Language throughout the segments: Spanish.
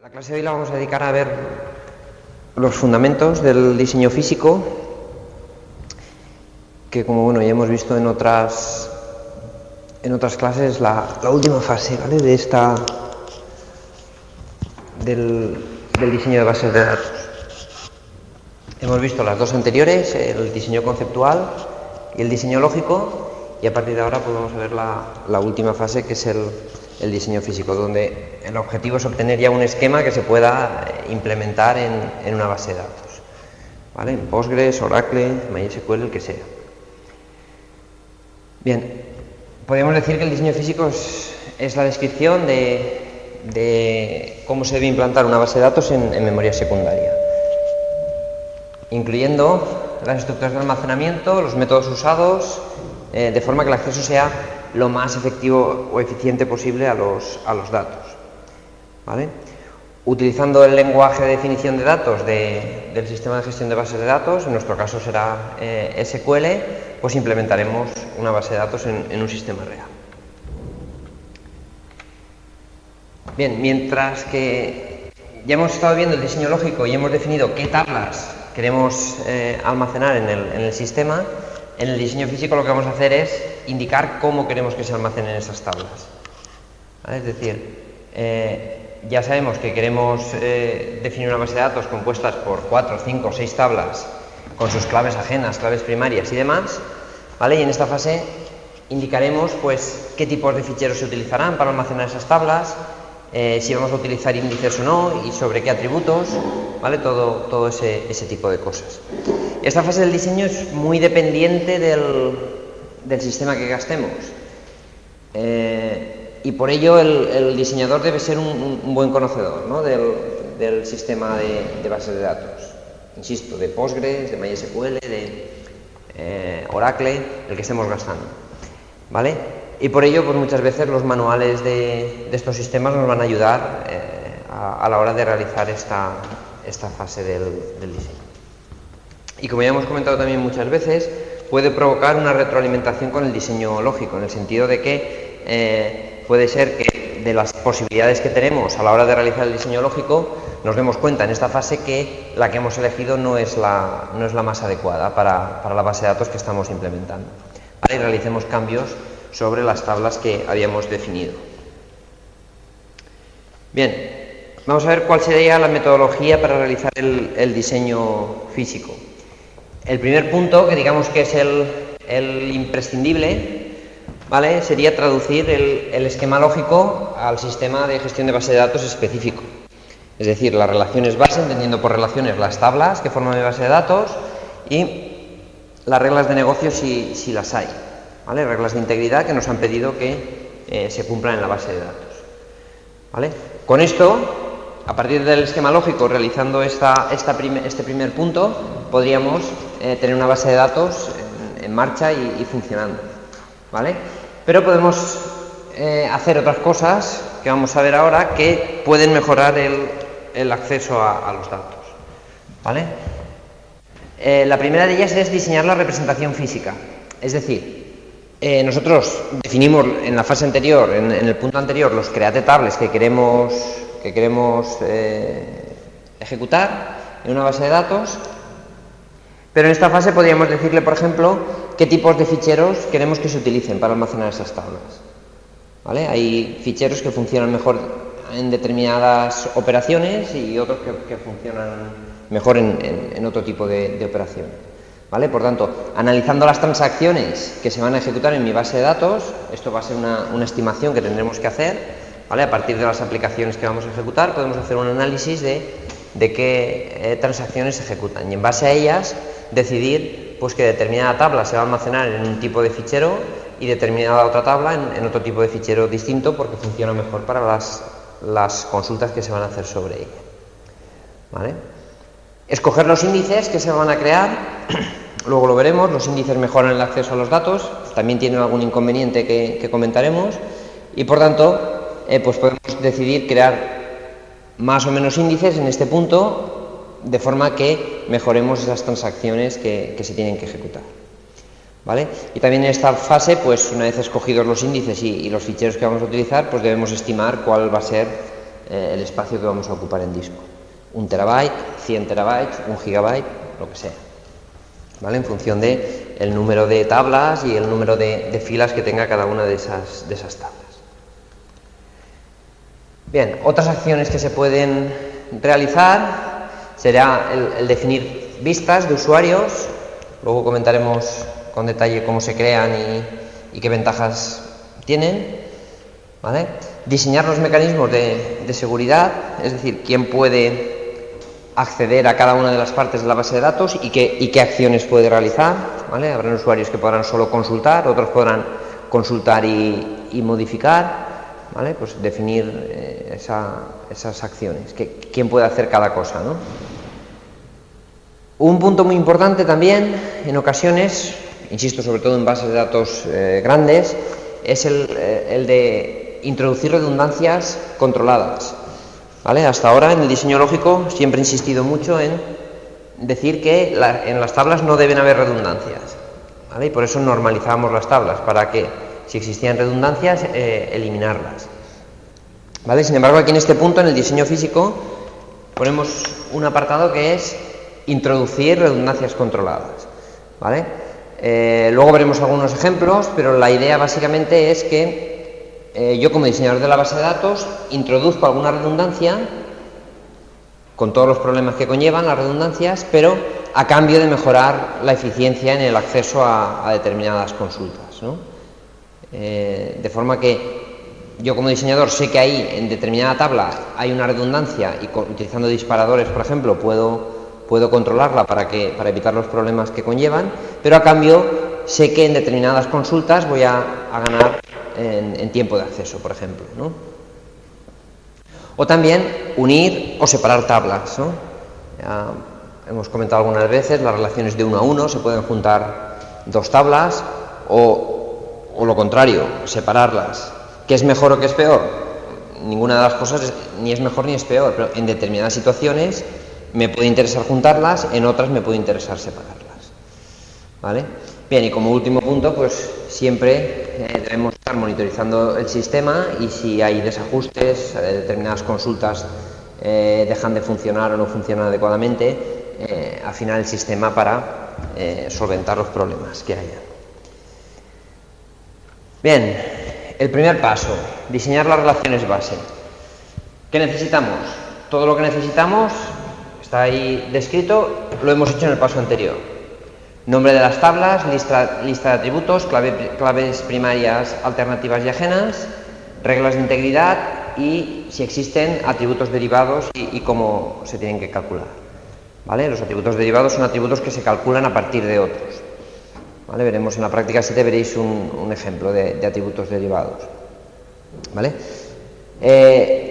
La clase de hoy la vamos a dedicar a ver los fundamentos del diseño físico, que como ya hemos visto en otras clases, la última fase, ¿vale?, del diseño de bases de datos. Hemos visto las dos anteriores, el diseño conceptual y el diseño lógico, y a partir de ahora pues vamos a ver la última fase, que es el diseño físico, donde el objetivo es obtener ya un esquema que se pueda implementar en una base de datos, ¿vale?, en Postgres, Oracle, MySQL, el que sea. Bien, podríamos decir que el diseño físico es la descripción de cómo se debe implantar una base de datos en memoria secundaria, incluyendo las estructuras de almacenamiento, los métodos usados, de forma que el acceso sea lo más efectivo o eficiente posible a los datos, ¿vale? Utilizando el lenguaje de definición de datos del sistema de gestión de bases de datos, en nuestro caso será SQL, pues implementaremos una base de datos en un sistema real. Bien, mientras que ya hemos estado viendo el diseño lógico y hemos definido qué tablas queremos almacenar en el sistema, en el diseño físico lo que vamos a hacer es indicar cómo queremos que se almacenen esas tablas, ¿vale? Es decir, ya sabemos que queremos definir una base de datos compuestas por 4, 5, 6 tablas con sus claves ajenas, claves primarias y demás, ¿vale? Y en esta fase indicaremos pues qué tipos de ficheros se utilizarán para almacenar esas tablas, si vamos a utilizar índices o no y sobre qué atributos, ¿vale? Todo ese tipo de cosas. Esta fase del diseño es muy dependiente del sistema que gastemos, y por ello el diseñador debe ser un buen conocedor, ¿no?, del sistema de bases de datos, insisto, de Postgres, de MySQL, de Oracle, el que estemos gastando, ¿vale? Y por ello, pues muchas veces los manuales de estos sistemas nos van a ayudar a la hora de realizar esta fase del diseño. Y como ya hemos comentado también muchas veces, puede provocar una retroalimentación con el diseño lógico, en el sentido de que puede ser que de las posibilidades que tenemos a la hora de realizar el diseño lógico, nos demos cuenta en esta fase que la que hemos elegido no es la más adecuada para la base de datos que estamos implementando, ¿vale? Y realicemos cambios sobre las tablas que habíamos definido. Bien, vamos a ver cuál sería la metodología para realizar el diseño físico. El primer punto, que digamos que es el imprescindible, ¿vale?, sería traducir el esquema lógico al sistema de gestión de base de datos específico. Es decir, las relaciones base, entendiendo por relaciones las tablas que forman mi base de datos y las reglas de negocio si las hay, ¿vale? Reglas de integridad que nos han pedido que se cumplan en la base de datos, ¿vale? Con esto, a partir del esquema lógico, realizando este primer punto, podríamos tener una base de datos en marcha y funcionando, ¿vale? Pero podemos hacer otras cosas que vamos a ver ahora que pueden mejorar el acceso a los datos, ¿vale? La primera de ellas es diseñar la representación física. Es decir, nosotros definimos en la fase anterior, en el punto anterior, los create-tables que queremos ejecutar en una base de datos, pero en esta fase podríamos decirle, por ejemplo, qué tipos de ficheros queremos que se utilicen para almacenar esas tablas, ¿vale? Hay ficheros que funcionan mejor en determinadas operaciones y otros que funcionan mejor en otro tipo de operaciones, ¿vale? Por tanto, analizando las transacciones que se van a ejecutar en mi base de datos, esto va a ser una estimación que tendremos que hacer, ¿vale? A partir de las aplicaciones que vamos a ejecutar, podemos hacer un análisis de qué transacciones se ejecutan y en base a ellas decidir pues que determinada tabla se va a almacenar en un tipo de fichero y determinada otra tabla en otro tipo de fichero distinto, porque funciona mejor para las consultas que se van a hacer sobre ella, ¿vale? Escoger los índices que se van a crear, luego lo veremos. Los índices mejoran el acceso a los datos, también tienen algún inconveniente que comentaremos, y por tanto pues podemos decidir crear más o menos índices en este punto, de forma que mejoremos esas transacciones que se tienen que ejecutar, ¿vale? Y también en esta fase, pues una vez escogidos los índices y los ficheros que vamos a utilizar, pues debemos estimar cuál va a ser el espacio que vamos a ocupar en disco. 1 terabyte, 100 terabytes, 1 gigabyte, lo que sea. ¿Vale? En función de el número de tablas y el número de filas que tenga cada una de esas tablas. Bien, otras acciones que se pueden realizar será el definir vistas de usuarios. Luego comentaremos con detalle cómo se crean y qué ventajas tienen. ¿Vale? Diseñar los mecanismos de seguridad, es decir, quién puede acceder a cada una de las partes de la base de datos y qué acciones puede realizar. ¿Vale? Habrán usuarios que podrán solo consultar, otros podrán consultar y modificar. ¿Vale? Pues definir esas acciones, quién puede hacer cada cosa, ¿no? Un punto muy importante también, en ocasiones, insisto, sobre todo en bases de datos grandes, es el de introducir redundancias controladas. ¿Vale? Hasta ahora, en el diseño lógico, siempre he insistido mucho en decir que en las tablas no deben haber redundancias. ¿Vale? Y por eso normalizamos las tablas, para que, si existían redundancias, eliminarlas. ¿Vale? Sin embargo, aquí en este punto, en el diseño físico, ponemos un apartado que es introducir redundancias controladas. ¿Vale? Luego veremos algunos ejemplos, pero la idea básicamente es que yo, como diseñador de la base de datos, introduzco alguna redundancia, con todos los problemas que conllevan las redundancias, pero a cambio de mejorar la eficiencia en el acceso a determinadas consultas, ¿no? De forma que yo, como diseñador, sé que ahí en determinada tabla hay una redundancia y utilizando disparadores, por ejemplo, puedo controlarla para evitar los problemas que conllevan, pero a cambio sé que en determinadas consultas voy a ganar en tiempo de acceso, por ejemplo, ¿no? O también unir o separar tablas, ¿no? Ya hemos comentado algunas veces las relaciones de 1 a 1, se pueden juntar 2 tablas o lo contrario, separarlas. ¿Qué es mejor o qué es peor? Ninguna de las cosas ni es mejor ni es peor, pero en determinadas situaciones me puede interesar juntarlas, en otras me puede interesar separarlas. ¿Vale? Bien, y como último punto, pues siempre debemos estar monitorizando el sistema, y si hay desajustes, determinadas consultas dejan de funcionar o no funcionan adecuadamente, afinar el sistema para solventar los problemas que haya. Bien, el primer paso, diseñar las relaciones base. ¿Qué necesitamos? Todo lo que necesitamos está ahí descrito, lo hemos hecho en el paso anterior. Nombre de las tablas, lista de atributos, claves primarias, alternativas y ajenas, reglas de integridad y, si existen, atributos derivados y cómo se tienen que calcular. ¿Vale? Los atributos derivados son atributos que se calculan a partir de otros. ¿Vale? Veremos en la práctica 7, veréis un ejemplo de atributos derivados. ¿Vale?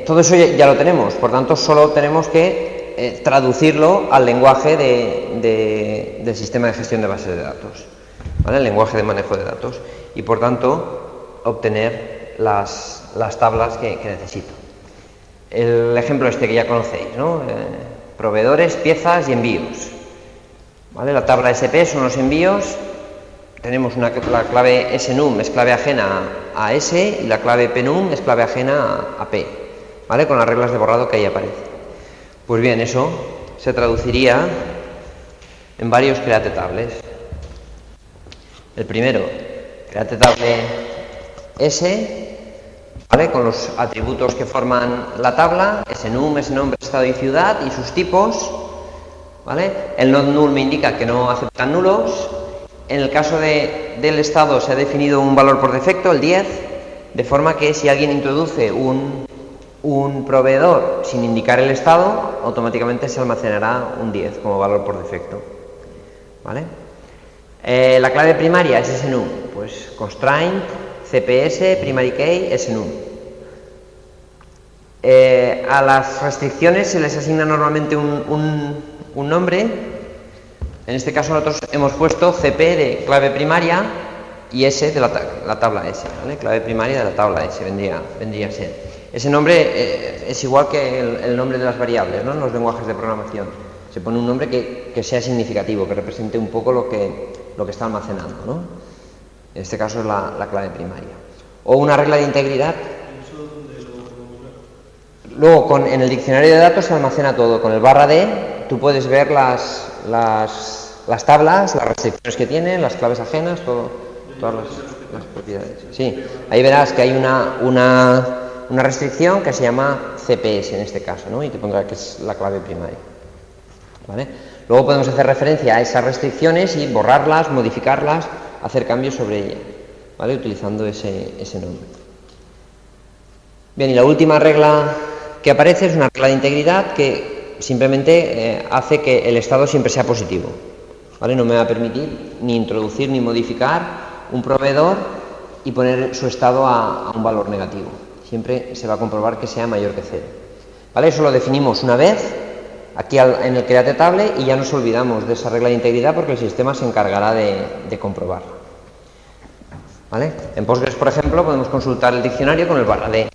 Todo eso ya lo tenemos, por tanto solo tenemos que traducirlo al lenguaje del sistema de gestión de bases de datos, ¿vale? El lenguaje de manejo de datos, y por tanto obtener las tablas que necesito. El ejemplo este que ya conocéis, ¿no? Proveedores, piezas y envíos. ¿Vale? La tabla SP son los envíos. Tenemos la clave snum, es clave ajena a S, y la clave pnum es clave ajena a P, ¿vale? Con las reglas de borrado que ahí aparecen. Pues bien, eso se traduciría en varios create tables. El primero, create table S, ¿vale? Con los atributos que forman la tabla, snum es nombre, estado y ciudad, y sus tipos, ¿vale? El not null me indica que no aceptan nulos. En el caso del estado se ha definido un valor por defecto, el 10, de forma que si alguien introduce un proveedor sin indicar el estado, automáticamente se almacenará un 10 como valor por defecto. ¿Vale? La clave primaria es snum, pues constraint, cps, primary key, snum. A las restricciones se les asigna normalmente un nombre. En este caso nosotros hemos puesto CP de clave primaria y S de la tabla S, ¿vale? Clave primaria de la tabla S vendría a ser. Ese nombre es igual que el nombre de las variables, ¿no? En los lenguajes de programación. Se pone un nombre que sea significativo, que represente un poco lo que está almacenando, ¿no? En este caso es la clave primaria. O una regla de integridad. Luego, en el diccionario de datos se almacena todo. Con el /d tú puedes ver las tablas, las restricciones que tienen, las claves ajenas, todas las propiedades. Sí, ahí verás que hay una restricción que se llama CPS en este caso, ¿no? Y te pondrá que es la clave primaria. ¿Vale? Luego podemos hacer referencia a esas restricciones y borrarlas, modificarlas, hacer cambios sobre ellas, ¿vale? Utilizando ese nombre. Bien, y la última regla que aparece es una regla de integridad que simplemente hace que el estado siempre sea positivo, ¿vale? No me va a permitir ni introducir ni modificar un proveedor y poner su estado a un valor negativo. Siempre se va a comprobar que sea mayor que 0. ¿Vale? Eso lo definimos una vez aquí en el create table y ya nos olvidamos de esa regla de integridad porque el sistema se encargará de comprobarla. ¿Vale? En Postgres, por ejemplo, podemos consultar el diccionario con el /d.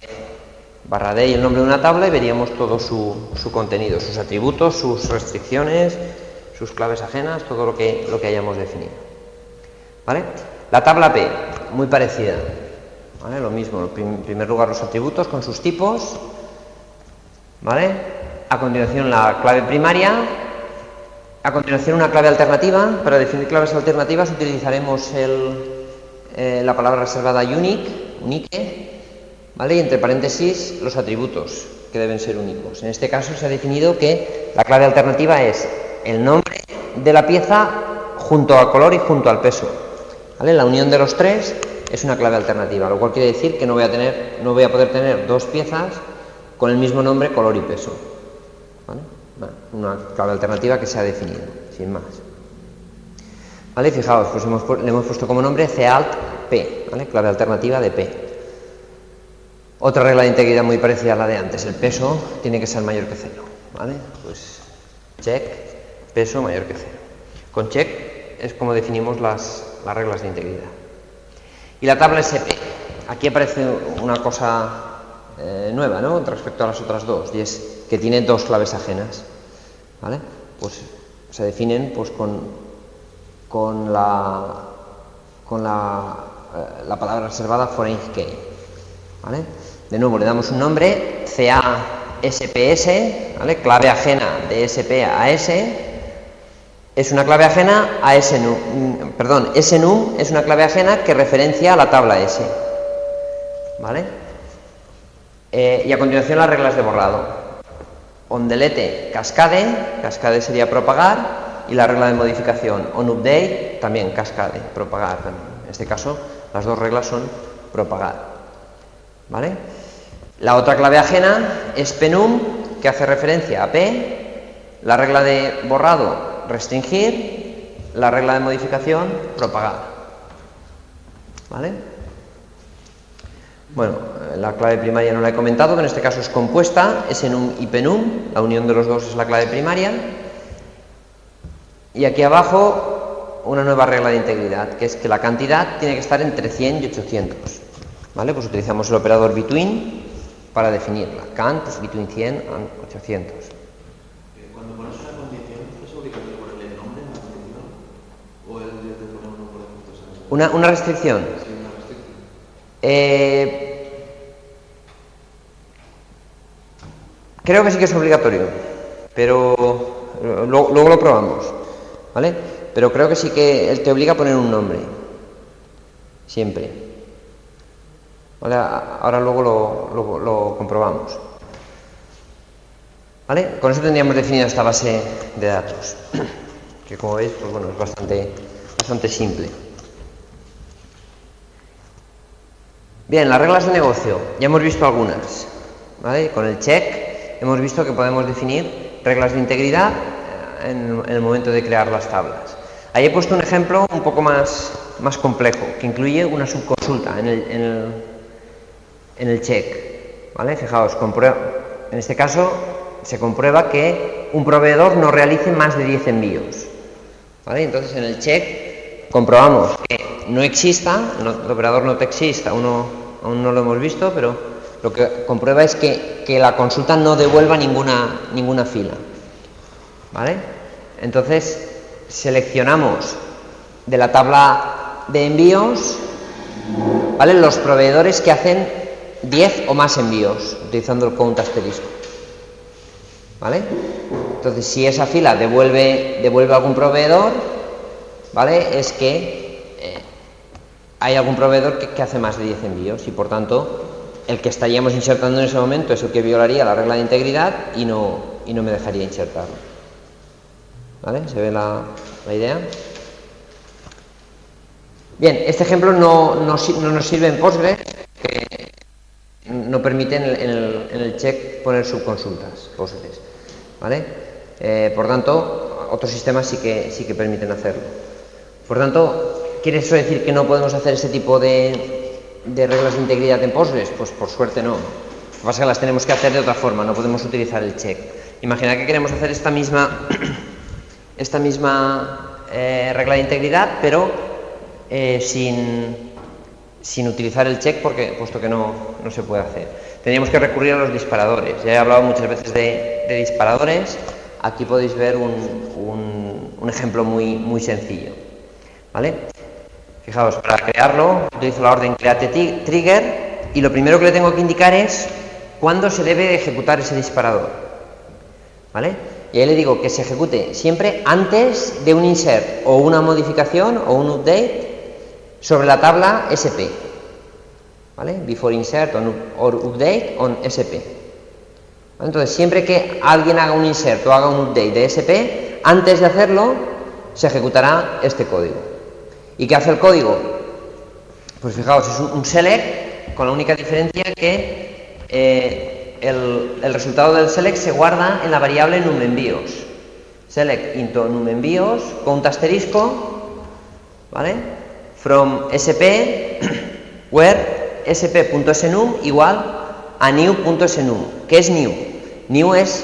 /d y el nombre de una tabla y veríamos todo su contenido, sus atributos, sus restricciones, sus claves ajenas, todo lo que hayamos definido. ¿Vale? La tabla P, muy parecida. ¿Vale? Lo mismo, en primer lugar los atributos con sus tipos. ¿Vale? A continuación la clave primaria. A continuación una clave alternativa. Para definir claves alternativas utilizaremos la palabra reservada unique, ¿vale? Y entre paréntesis los atributos que deben ser únicos. En este caso se ha definido que la clave alternativa es el nombre de la pieza junto al color y junto al peso, ¿vale? La unión de los tres es una clave alternativa, lo cual quiere decir que no voy a poder tener dos piezas con el mismo nombre, color y peso, ¿vale? Bueno, una clave alternativa que se ha definido, sin más. ¿Vale? Fijaos, pues le hemos puesto como nombre calt P, ¿vale? Clave alternativa de P. Otra regla de integridad muy parecida a la de antes, el peso tiene que ser mayor que 0, ¿vale? Pues check, peso mayor que 0. Con check es como definimos las reglas de integridad. Y la tabla SP, aquí aparece una cosa nueva, ¿no? Respecto a las otras dos, y es que tiene dos claves ajenas, ¿vale? Pues se definen pues con la palabra reservada foreign key, ¿vale? De nuevo le damos un nombre, CASPS, ¿vale? Clave ajena de SP a S, es una clave ajena a SNUM, perdón, SNUM es una clave ajena que referencia a la tabla S, ¿vale? Y a continuación las reglas de borrado. OnDelete, cascade sería propagar, y la regla de modificación onUpdate, también cascade, propagar también. En este caso, las dos reglas son propagar, ¿vale? La otra clave ajena es penum, que hace referencia a P, la regla de borrado, restringir, la regla de modificación, propagar, ¿vale? Bueno, la clave primaria no la he comentado, pero en este caso es compuesta, SNUM y penum, la unión de los dos es la clave primaria. Y aquí abajo una nueva regla de integridad, que es que la cantidad tiene que estar entre 100 y 800, ¿vale? Pues utilizamos el operador between para definirla, cant es between 100 y 800. Cuando pones una condición, ¿es obligatorio ponerle el nombre en la condición? ¿O el de poner uno por defecto? ¿Una restricción? Sí, una restricción. Creo que sí que es obligatorio, pero luego lo probamos, ¿vale? Pero creo que sí que él te obliga a poner un nombre, siempre, ¿vale? Ahora luego lo comprobamos, ¿vale? Con eso tendríamos definida esta base de datos, que como veis, pues bueno, es bastante simple. Bien, las reglas de negocio, ya hemos visto algunas, ¿vale? Con el check hemos visto que podemos definir reglas de integridad en el momento de crear las tablas. Ahí he puesto un ejemplo un poco más complejo, que incluye una subconsulta en el check, ¿vale? Fijaos, en este caso se comprueba que un proveedor no realice más de 10 envíos, ¿vale? Entonces en el check comprobamos que no exista, el operador not exist, aún no lo hemos visto, pero lo que comprueba es que la consulta no devuelva ninguna fila, ¿vale? Entonces seleccionamos de la tabla de envíos, ¿vale?, los proveedores que hacen 10 o más envíos utilizando el count asterisco. ¿vale? Entonces, si esa fila devuelve a algún proveedor, ¿vale? Es que hay algún proveedor que hace más de 10 envíos y, por tanto, el que estaríamos insertando en ese momento es el que violaría la regla de integridad y no me dejaría insertarlo. ¿Vale? ¿Se ve la idea? Bien, este ejemplo no nos sirve en Postgres, que no permite en el check poner subconsultas Postgres, ¿vale? Por tanto, otros sistemas sí que permiten hacerlo. Por tanto, ¿quiere eso decir que no podemos hacer ese tipo de reglas de integridad en Postgres? Pues por suerte no. Lo que pasa es que las tenemos que hacer de otra forma, no podemos utilizar el check. Imaginad que queremos hacer esta misma regla de integridad, pero sin utilizar el check, puesto que no se puede hacer. Tendríamos que recurrir a los disparadores. Ya he hablado muchas veces de disparadores. Aquí podéis ver un ejemplo muy sencillo, ¿vale? Fijaos, para crearlo utilizo la orden createTrigger y lo primero que le tengo que indicar es cuándo se debe ejecutar ese disparador, ¿vale? Y ahí le digo que se ejecute siempre antes de un insert o una modificación o un update sobre la tabla SP, ¿vale? Before insert or update on SP. ¿Vale? Entonces, siempre que alguien haga un insert o haga un update de SP, antes de hacerlo se ejecutará este código. ¿Y qué hace el código? Pues fijaos, es un select con la única diferencia que el resultado del select se guarda en la variable numEnvíos. Select into numEnvíos con un asterisco, ¿vale? From sp where sp.snum igual a new.snum. ¿Qué es new? New es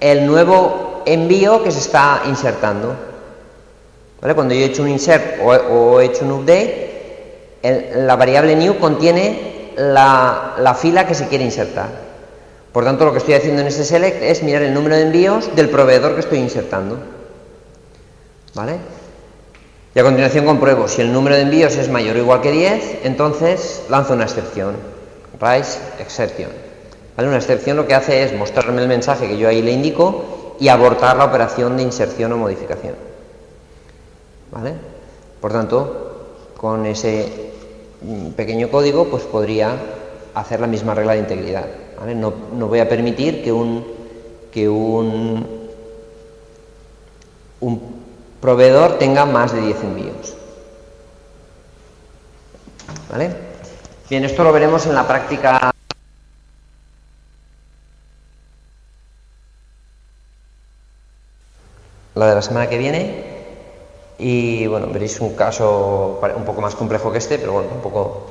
el nuevo envío que se está insertando, ¿vale? Cuando yo he hecho un insert o he hecho un update, la variable new contiene la fila que se quiere insertar. Por tanto, lo que estoy haciendo en este select es mirar el número de envíos del proveedor que estoy insertando, ¿vale? Y a continuación compruebo si el número de envíos es mayor o igual que 10, entonces lanzo una excepción, raise exception, ¿vale? Una excepción lo que hace es mostrarme el mensaje que yo ahí le indico y abortar la operación de inserción o modificación, ¿vale? Por tanto, con ese pequeño código pues podría hacer la misma regla de integridad, ¿vale? No voy a permitir que un proveedor tenga más de 10 envíos, ¿vale? Bien, esto lo veremos en la práctica. La de la semana que viene. Y bueno, veréis un caso un poco más complejo que este, pero bueno,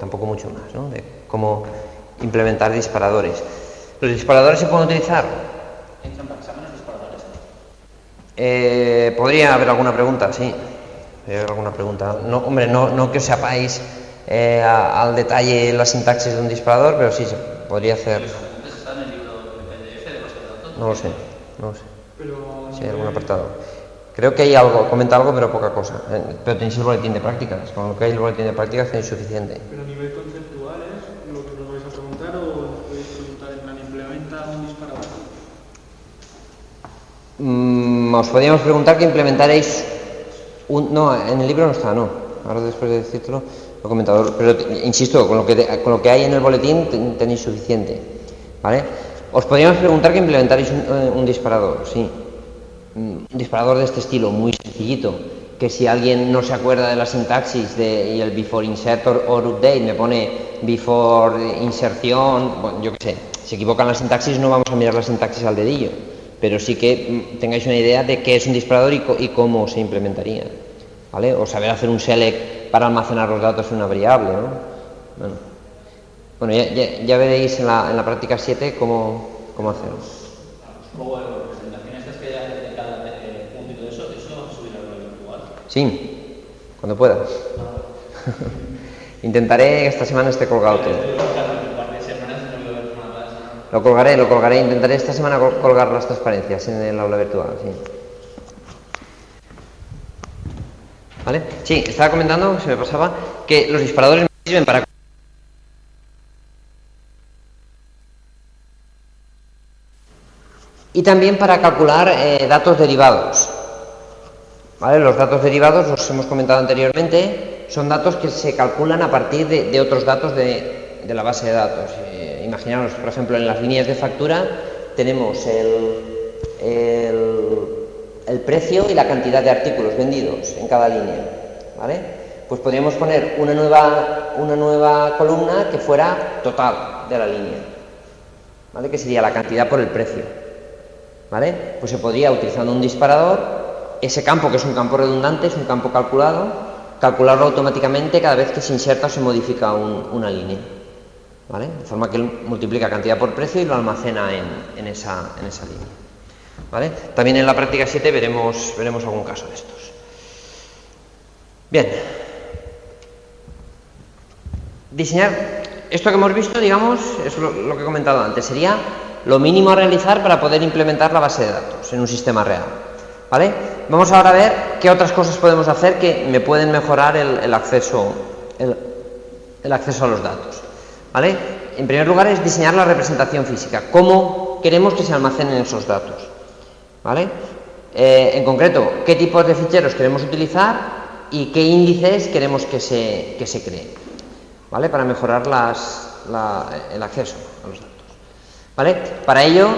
tampoco mucho más, ¿no? De cómo implementar disparadores. ¿Los disparadores se pueden utilizar? ¿Entran para exámenes disparadores? Podría haber alguna pregunta, sí. Podría haber alguna pregunta. No, hombre, no que os sepáis al detalle la sintaxis de un disparador, pero sí se podría hacer. ¿Está en el libro PDF de base de datos? No lo sé. Pero Si hay algún apartado. Creo que hay algo, comenta algo, pero poca cosa. Pero tenéis el boletín de prácticas. Con lo que hay el boletín de prácticas tenéis suficiente. Pero a nivel conceptual es lo que nos vais a preguntar o nos podéis preguntar en plan, ¿implementa un disparador? Os podríamos preguntar que implementaréis no, en el libro no está, no. Ahora después de decírtelo lo he comentado. Pero insisto, con lo que hay en el boletín tenéis suficiente, ¿vale? Os podríamos preguntar que implementaréis un disparador, sí. Un disparador de este estilo, muy sencillito, que si alguien no se acuerda de la sintaxis y el before insert or update me pone before inserción, bueno, yo qué sé, se equivocan la sintaxis, no vamos a mirar la sintaxis al dedillo, pero sí que tengáis una idea de qué es un disparador y cómo se implementaría, ¿vale? O saber hacer un select para almacenar los datos en una variable, ¿no? Bueno, ya veréis en la práctica 7 cómo hacerlo. Luego, las presentaciones que hay de cada punto y todo eso lo vamos a subir a la virtual. Sí, cuando pueda. Intentaré que esta semana esté colgado todo. Lo colgaré. Intentaré esta semana colgar las transparencias en el aula virtual, sí. ¿Vale? Sí, estaba comentando, se me pasaba, que los disparadores me sirven para... y también para calcular datos derivados. ¿Vale? Los datos derivados, los hemos comentado anteriormente, son datos que se calculan a partir de otros datos de la base de datos. Imaginaos, por ejemplo, en las líneas de factura tenemos el precio y la cantidad de artículos vendidos en cada línea, ¿vale? Pues podríamos poner una nueva columna que fuera total de la línea, ¿vale? Que sería la cantidad por el precio, ¿vale? Pues se podría, utilizando un disparador, ese campo, que es un campo redundante, es un campo calcularlo automáticamente cada vez que se inserta o se modifica una línea, ¿vale? De forma que él multiplica cantidad por precio y lo almacena en esa línea, ¿vale? También en la práctica 7 veremos algún caso de estos. Bien. Diseñar esto que hemos visto, digamos, es lo que he comentado antes, sería lo mínimo a realizar para poder implementar la base de datos en un sistema real, ¿vale? Vamos ahora a ver qué otras cosas podemos hacer que me pueden mejorar el acceso a los datos, ¿vale? En primer lugar es diseñar la representación física, cómo queremos que se almacenen esos datos, ¿vale? En concreto, qué tipos de ficheros queremos utilizar y qué índices queremos que se creen, ¿vale? Para mejorar el acceso a los datos, ¿vale? Para ello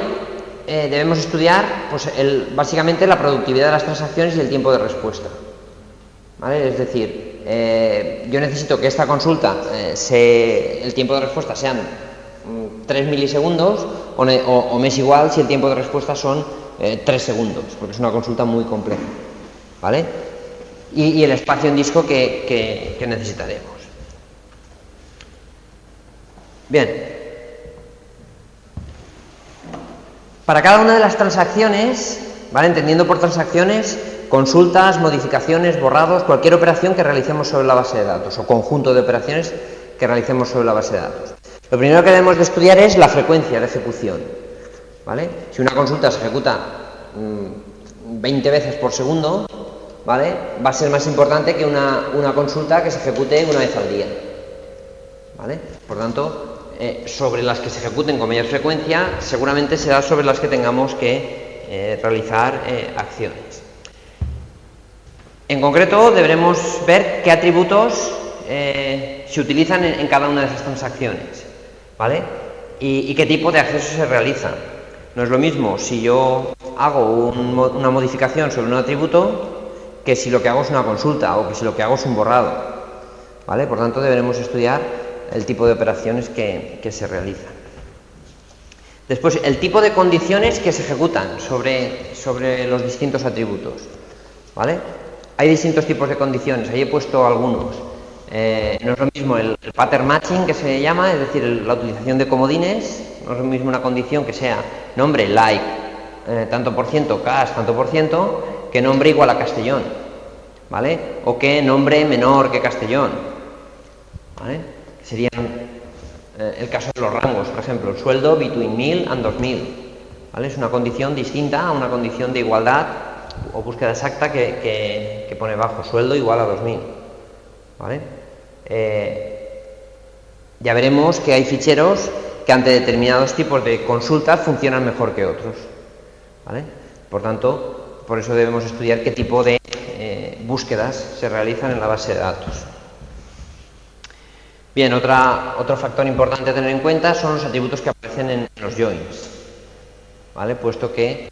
debemos estudiar pues, básicamente la productividad de las transacciones y el tiempo de respuesta, ¿vale? Es decir, yo necesito que esta consulta, el tiempo de respuesta sean 3 milisegundos o me es igual si el tiempo de respuesta son 3 segundos, porque es una consulta muy compleja, ¿vale? Y el espacio en disco que necesitaremos. Bien. Para cada una de las transacciones, ¿vale? Entendiendo por transacciones, consultas, modificaciones, borrados, cualquier operación que realicemos sobre la base de datos o conjunto de operaciones que realicemos sobre la base de datos. Lo primero que debemos de estudiar es la frecuencia de ejecución, ¿vale? Si una consulta se ejecuta 20 veces por segundo, ¿vale? Va a ser más importante que una consulta que se ejecute una vez al día, ¿vale? Por tanto, sobre las que se ejecuten con mayor frecuencia, seguramente será sobre las que tengamos que realizar acciones. En concreto, deberemos ver qué atributos se utilizan en cada una de esas transacciones, ¿vale? Y qué tipo de acceso se realiza. No es lo mismo si yo hago una modificación sobre un atributo que si lo que hago es una consulta o que si lo que hago es un borrado, ¿vale? Por tanto, deberemos estudiar el tipo de operaciones que se realizan. Después, el tipo de condiciones que se ejecutan sobre los distintos atributos, ¿vale? Hay distintos tipos de condiciones, ahí he puesto algunos. No es lo mismo el pattern matching, que se llama, es decir, la utilización de comodines. No es lo mismo una condición que sea nombre like tanto por ciento, cash tanto por ciento, que nombre igual a Castellón, ¿vale? O que nombre menor que Castellón, ¿vale? Serían el caso de los rangos, por ejemplo, el sueldo between 1000 and 2000, ¿vale? Es una condición distinta a una condición de igualdad o búsqueda exacta que pone bajo sueldo igual a 2000, ¿vale? Ya veremos que hay ficheros que ante determinados tipos de consultas funcionan mejor que otros, ¿vale? Por tanto, por eso debemos estudiar qué tipo de búsquedas se realizan en la base de datos. Bien, otro factor importante a tener en cuenta son los atributos que aparecen en los joins, ¿vale? Puesto que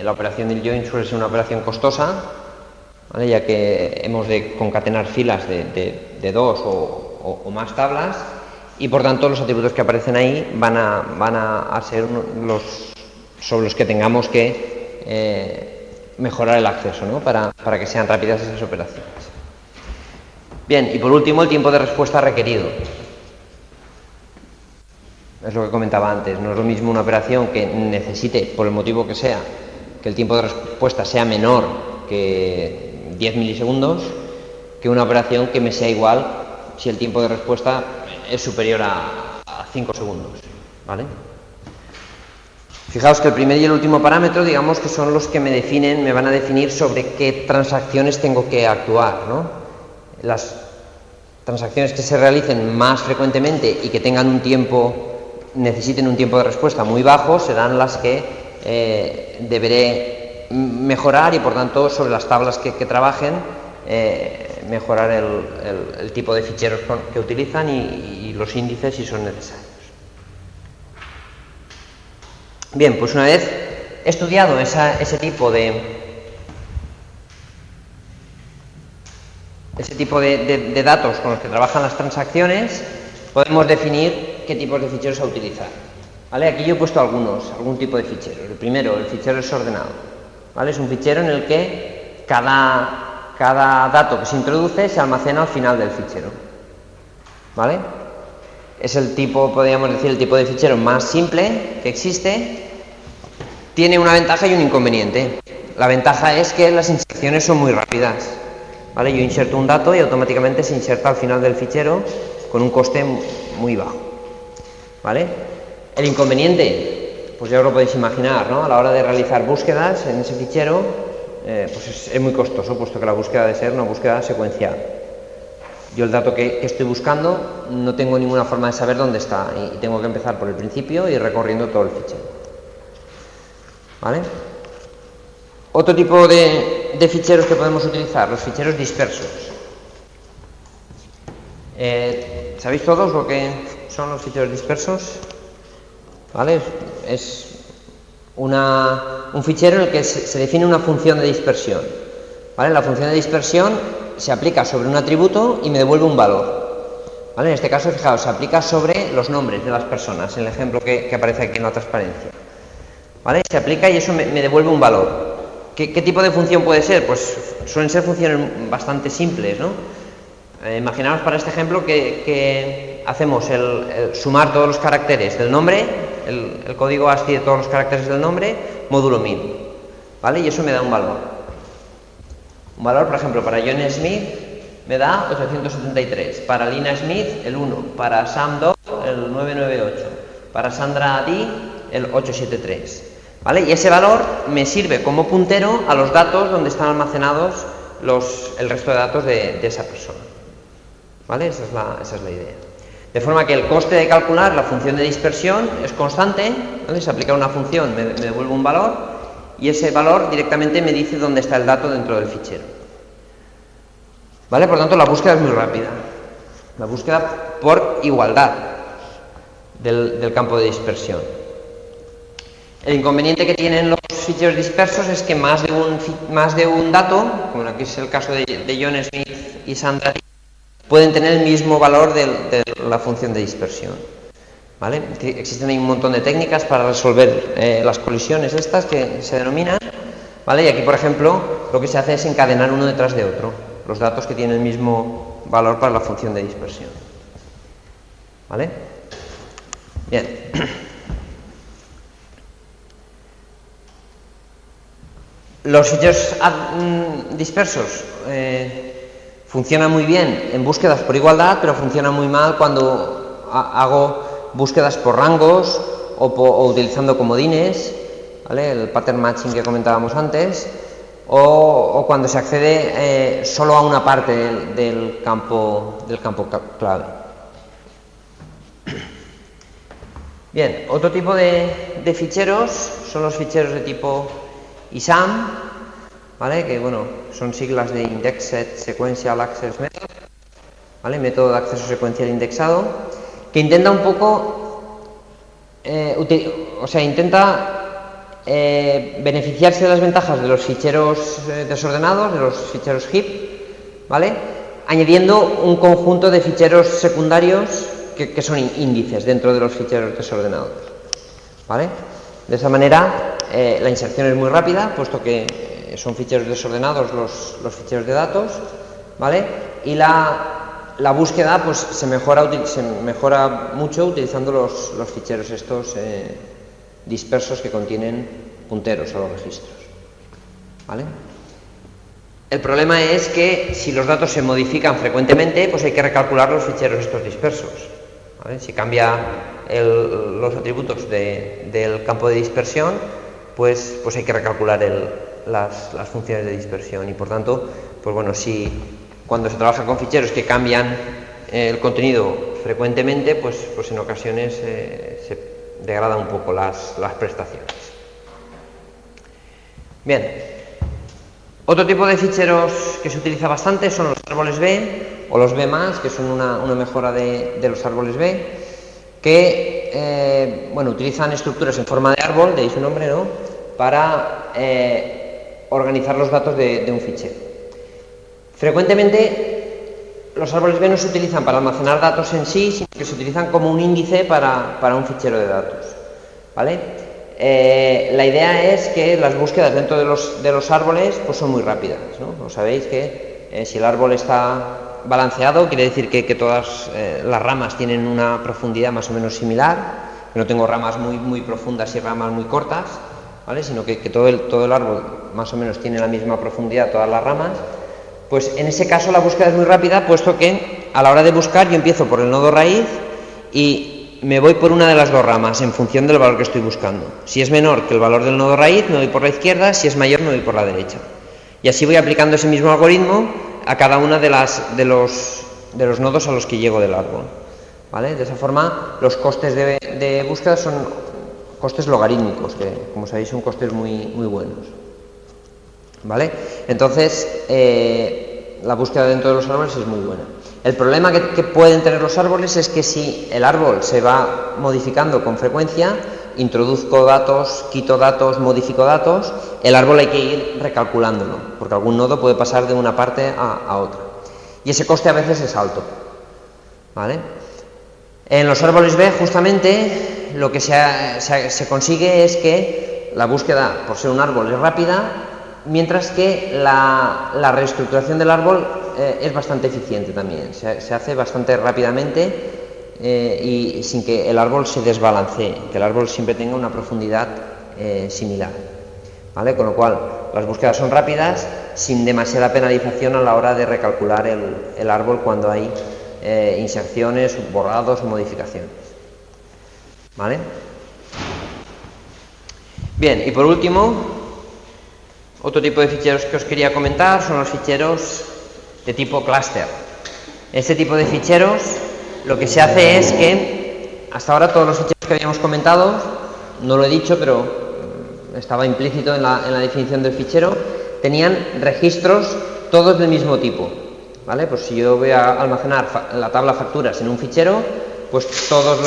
la operación del join suele ser una operación costosa, ¿vale? Ya que hemos de concatenar filas de 2 o más tablas y por tanto los atributos que aparecen ahí van a ser los sobre los que tengamos que mejorar el acceso, ¿no? Para que sean rápidas esas operaciones. Bien, y por último, el tiempo de respuesta requerido. Es lo que comentaba antes, no es lo mismo una operación que necesite, por el motivo que sea, que el tiempo de respuesta sea menor que 10 milisegundos, que una operación que me sea igual si el tiempo de respuesta es superior a 5 segundos, ¿vale? Fijaos que el primer y el último parámetro, digamos que son los que me van a definir sobre qué transacciones tengo que actuar, ¿no? Las transacciones que se realicen más frecuentemente y que necesiten un tiempo de respuesta muy bajo serán las que deberé mejorar y por tanto sobre las tablas que trabajen mejorar el tipo de ficheros que utilizan y los índices si son necesarios. Bien, pues una vez estudiado ese tipo de datos con los que trabajan las transacciones, podemos definir qué tipos de ficheros a utilizar. ¿Vale? Aquí yo he puesto algún tipo de fichero. El primero, el fichero desordenado. ¿Vale? Es un fichero en el que cada dato que se introduce se almacena al final del fichero. ¿Vale? Es el tipo, podríamos decir, el tipo de fichero más simple que existe. Tiene una ventaja y un inconveniente. La ventaja es que las inserciones son muy rápidas. ¿Vale? Yo inserto un dato y automáticamente se inserta al final del fichero con un coste muy bajo. ¿Vale? El inconveniente, pues ya os lo podéis imaginar, ¿no? A la hora de realizar búsquedas en ese fichero, pues es muy costoso, puesto que la búsqueda debe ser una búsqueda secuencial. Yo el dato que estoy buscando no tengo ninguna forma de saber dónde está y tengo que empezar por el principio y recorriendo todo el fichero. ¿Vale? Otro tipo de ficheros que podemos utilizar, los ficheros dispersos. ¿Sabéis todos lo que son los ficheros dispersos? ¿Vale? Es un fichero en el que se define una función de dispersión. ¿Vale? La función de dispersión se aplica sobre un atributo y me devuelve un valor. ¿Vale? En este caso, fijaos, se aplica sobre los nombres de las personas, en el ejemplo que aparece aquí en la transparencia. ¿Vale? Se aplica y eso me devuelve un valor. ¿Qué tipo de función puede ser? Pues suelen ser funciones bastante simples, ¿no? Imaginaos para este ejemplo que hacemos el sumar todos los caracteres del nombre, el código ASCII de todos los caracteres del nombre, módulo 1000. ¿Vale? Y eso me da un valor. Un valor, por ejemplo, para John Smith me da 873, para Lina Smith el 1, para Sam Doe el 998, para Sandra D el 873. ¿Vale? Y ese valor me sirve como puntero a los datos donde están almacenados el resto de datos de esa persona. ¿Vale? Esa es la idea. De forma que el coste de calcular la función de dispersión es constante, ¿vale? Se aplica una función, me devuelve un valor y ese valor directamente me dice dónde está el dato dentro del fichero. ¿Vale? Por tanto, la búsqueda es muy rápida. La búsqueda por igualdad del campo de dispersión. El inconveniente que tienen los ficheros dispersos es que más de un dato, como aquí es el caso de John Smith y Sandra, pueden tener el mismo valor de la función de dispersión. ¿Vale? Existen ahí un montón de técnicas para resolver las colisiones estas que se denominan. ¿Vale? Y aquí, por ejemplo, lo que se hace es encadenar uno detrás de otro los datos que tienen el mismo valor para la función de dispersión. ¿Vale? Bien. Los ficheros dispersos funcionan muy bien en búsquedas por igualdad, pero funcionan muy mal cuando hago búsquedas por rangos o utilizando comodines, ¿vale? El pattern matching que comentábamos antes, o cuando se accede solo a una parte del campo clave. Bien, otro tipo de ficheros son los ficheros de tipo ISAM, ¿vale? Que bueno, son siglas de Indexed Sequential Access Method, ¿vale? Método de acceso secuencial indexado, que intenta un poco, beneficiarse de las ventajas de los ficheros desordenados, de los ficheros heap, ¿vale? Añadiendo un conjunto de ficheros secundarios que son índices dentro de los ficheros desordenados, ¿vale? De esa manera la inserción es muy rápida, puesto que son ficheros desordenados los ficheros de datos, ¿vale? Y la búsqueda pues se mejora mucho utilizando los ficheros estos dispersos que contienen punteros a los registros, ¿vale? El problema es que si los datos se modifican frecuentemente, pues hay que recalcular los ficheros estos dispersos, ¿vale? Si cambia los atributos del campo de dispersión, pues hay que recalcular las funciones de dispersión y por tanto, pues bueno, si cuando se trabaja con ficheros que cambian el contenido frecuentemente, pues en ocasiones se degradan un poco las prestaciones, Bien. Otro tipo de ficheros que se utiliza bastante son los árboles B o los B+, que son una mejora de los árboles B, que utilizan estructuras en forma de árbol, de ahí su nombre, ¿no?, para organizar los datos de un fichero. Frecuentemente los árboles B no se utilizan para almacenar datos en sí, sino que se utilizan como un índice para un fichero de datos, ¿vale? La idea es que las búsquedas dentro de los árboles pues son muy rápidas, ¿no? Sabéis que si el árbol está balanceado, quiere decir que todas las ramas tienen una profundidad más o menos similar, que no tengo ramas muy profundas y ramas muy cortas, ¿vale?, sino que todo el árbol más o menos tiene la misma profundidad, todas las ramas. Pues en ese caso la búsqueda es muy rápida, puesto que a la hora de buscar yo empiezo por el nodo raíz y me voy por una de las dos ramas en función del valor que estoy buscando. Si es menor que el valor del nodo raíz, me voy por la izquierda; si es mayor, me voy por la derecha. Y así voy aplicando ese mismo algoritmo a cada una de los nodos a los que llego del árbol, ¿vale? De esa forma, los costes de búsqueda son costes logarítmicos, que, como sabéis, son costes muy buenos, ¿vale? Entonces, la búsqueda dentro de los árboles es muy buena. El problema que pueden tener los árboles es que si el árbol se va modificando con frecuencia, introduzco datos, quito datos, modifico datos, el árbol hay que ir recalculándolo, porque algún nodo puede pasar de una parte a otra. Y ese coste a veces es alto, ¿vale? En los árboles B, justamente, lo que se consigue es que la búsqueda, por ser un árbol, es rápida, mientras que la reestructuración del árbol es bastante eficiente también. Se hace bastante rápidamente y sin que el árbol se desbalancee, que el árbol siempre tenga una profundidad similar, ¿vale? Con lo cual, las búsquedas son rápidas, sin demasiada penalización a la hora de recalcular el árbol cuando hay inserciones, borrados o modificaciones, ¿vale? Bien, y por último, otro tipo de ficheros que os quería comentar son los ficheros de tipo clúster. Este tipo de ficheros, lo que se hace es que, hasta ahora todos los ficheros que habíamos comentado, no lo he dicho, pero estaba implícito en la definición del fichero, tenían registros todos del mismo tipo, ¿vale? Pues si yo voy a almacenar la tabla facturas en un fichero, pues todos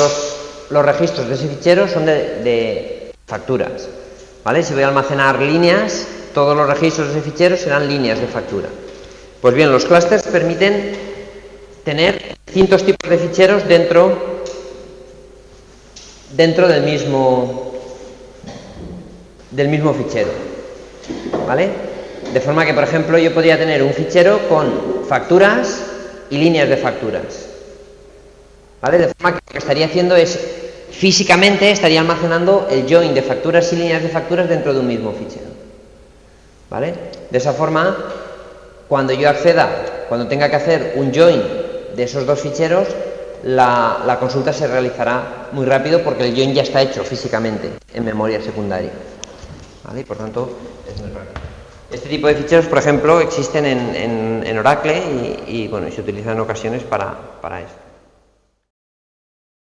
los registros de ese fichero son de facturas, ¿vale? Si voy a almacenar líneas, todos los registros de ese fichero serán líneas de factura. Pues bien, los clústeres permiten tener distintos tipos de ficheros dentro del mismo fichero, ¿vale? De forma que, por ejemplo, yo podría tener un fichero con facturas y líneas de facturas, ¿vale? De forma que lo que estaría haciendo es, físicamente, estaría almacenando el join de facturas y líneas de facturas dentro de un mismo fichero, ¿vale? De esa forma, cuando tenga que hacer un join de esos dos ficheros, la consulta se realizará muy rápido, porque el join ya está hecho físicamente en memoria secundaria, ¿vale? Y por tanto es muy rápido. Este tipo de ficheros, por ejemplo, existen en Oracle y se utilizan en ocasiones para esto.